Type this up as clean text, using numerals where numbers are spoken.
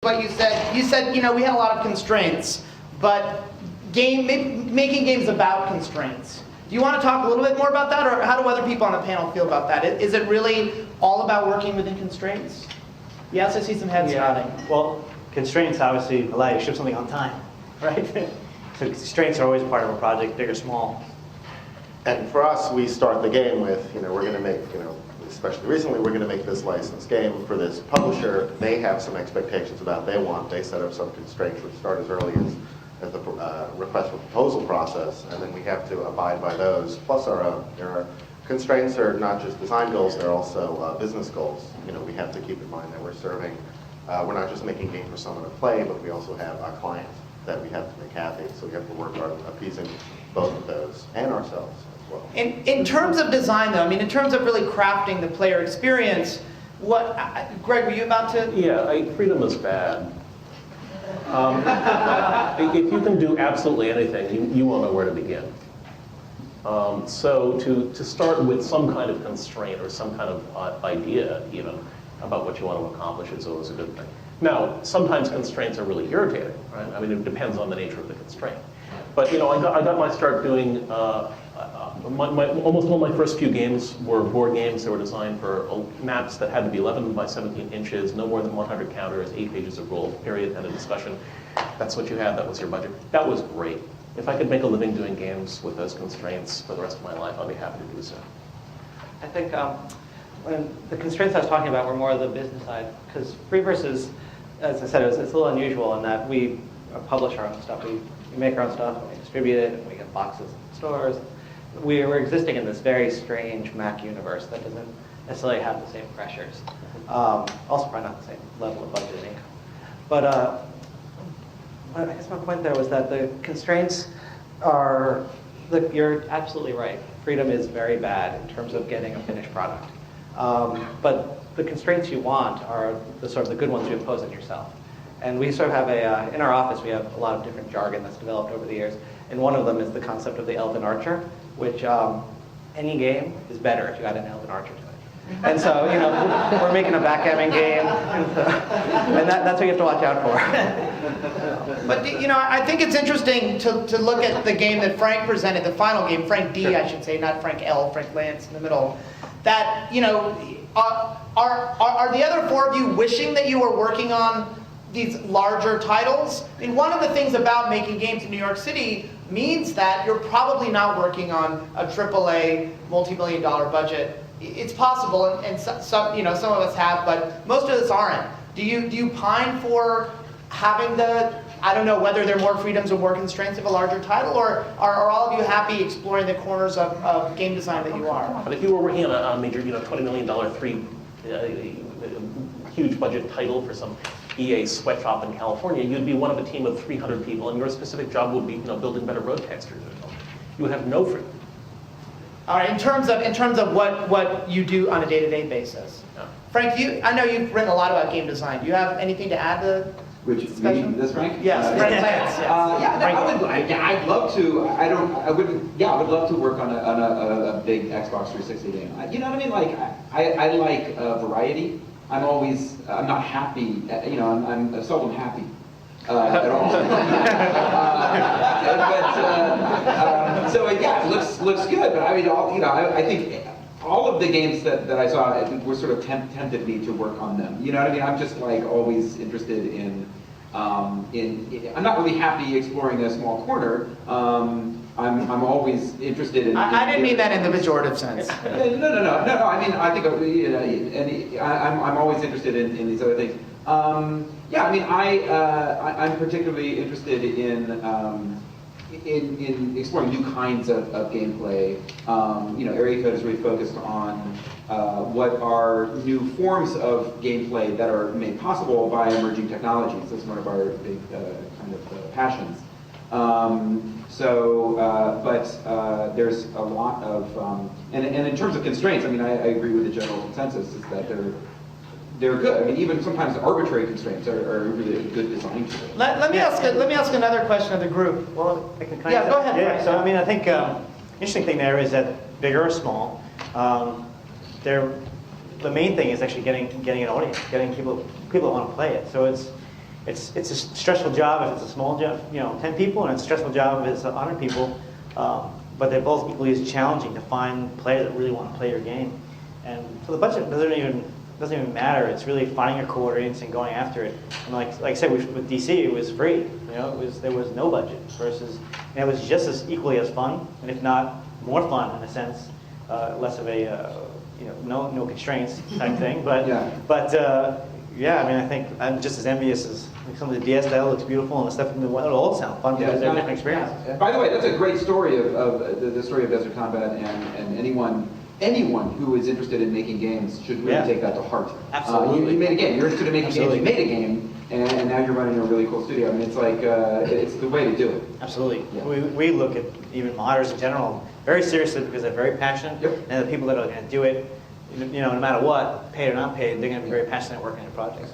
what you said. You said, we had a lot of constraints, but making games about constraints. Do you want to talk a little bit more about that, or how do other people on the panel feel about that? Is it really all about working within constraints? Yes, I see some heads nodding. Well, constraints obviously allow you to ship something on time, right? So constraints are always part of a project, big or small. And for us, we start the game with, we're going to make, especially recently, we're going to make this licensed game for this publisher. They have some expectations about what they want. They set up some constraints which start as early as the request for proposal process, and then we have to abide by those, plus our own. Our constraints are not just design goals, they're also business goals. We have to keep in mind that we're serving, we're not just making games for someone to play, but we also have a client that we have to make happy, so we have to work on appeasing both of those and ourselves as well. In terms of design, though, in terms of really crafting the player experience, Greg, were you about to? Yeah, freedom is bad. If you can do absolutely anything, you won't know where to begin. So to start with some kind of constraint or some kind of idea, even, about what you want to accomplish is always a good thing. Now, sometimes constraints are really irritating, right? It depends on the nature of the constraint. But I got my start doing, almost all my first few games were board games. They were designed for maps that had to be 11 by 17 inches, no more than 100 counters, 8 pages of rules, period, and a discussion. That's what you had, that was your budget. That was great. If I could make a living doing games with those constraints for the rest of my life, I'd be happy to do so. I think when the constraints I was talking about were more the business side, because Freeverse is, as I said, it's a little unusual in that we publish our own stuff. We make our own stuff, and we distribute it, and we get boxes in stores. We're existing in this very strange Mac universe that doesn't necessarily have the same pressures. Also probably not the same level of budget and income. But I guess my point there was that the constraints are, look, you're absolutely right. Freedom is very bad in terms of getting a finished product. But the constraints you want are the sort of the good ones you impose on yourself. And we sort of have in our office, we have a lot of different jargon that's developed over the years. And one of them is the concept of the Elven Archer, which any game is better if you add an Elven Archer to it. And so, we're making a backgammon game, and that's what you have to watch out for. But, I think it's interesting to look at the game that Frank presented, the final game, Frank D, I should say, not Frank L, Frank Lance in the middle. That, are the other four of you wishing that you were working on these larger titles? One of the things about making games in New York City means that you're probably not working on a AAA multi-million-dollar budget. It's possible, and some of us have, but most of us aren't. Do you pine for having I don't know whether there are more freedoms or more constraints of a larger title, or are all of you happy exploring the corners of game design that you are? But if you were working on a major, $20 million, huge budget title for some EA sweatshop in California, you'd be one of a team of 300 people, and your specific job would be, building better road textures or something. You would have no freedom. All right. In terms of what you do on a day-to-day basis, Yeah. Frank, I know you've written a lot about game design. Do you have anything to add to? Which discussion? this Frank? Yes, Frank Lance. Yes. I'd love to. I would love to work on a big Xbox 360 game. You know what I mean? Like I like variety. I'm not happy. I'm seldom happy at all. So it looks good. But I think all of the games that I saw were sort of tempted me to work on them. You know what I mean? I'm just always interested in. I'm not really happy exploring a small corner. I'm always interested in. I didn't mean that in the pejorative sense. No. I mean, I think I'm always interested in these other things. I'm particularly interested in exploring new kinds of gameplay. Area Code is really focused on what are new forms of gameplay that are made possible by emerging technologies. That's one of our big kind of passions. But there's a lot of, and in terms of constraints, I agree with the general consensus is that they're good. Even sometimes arbitrary constraints are really a good design tool. Let me ask another question of the group. Well, go ahead. Yeah, so I think interesting thing there is that bigger or small, the main thing is actually getting an audience, getting people that want to play it. So it's it's a stressful job if it's a small job, 10 people, and it's a stressful job if it's 100 people. But they're both equally as challenging to find players that really want to play your game. And so the budget doesn't even matter. It's really finding your core audience and going after it. And like I said, with DC, it was free. There was no budget and it was just as equally as fun, and if not more fun in a sense, less of a no constraints type thing. But yeah, I mean, I think I'm just as envious as some of the DS style looks beautiful, and the stuff in the world all sound fun because they're different experiences. By the way, that's a great story of the story of Desert Combat, and anyone who is interested in making games should really take that to heart. Absolutely. You made a game. You're interested in making games. You made a game, and now you're running a really cool studio. I mean, it's like it's the way to do it. Absolutely. Yeah. We look at even modders in general very seriously because they're very passionate, and the people that are going to do it, no matter what, paid or not paid, they're going to be very passionate working on projects.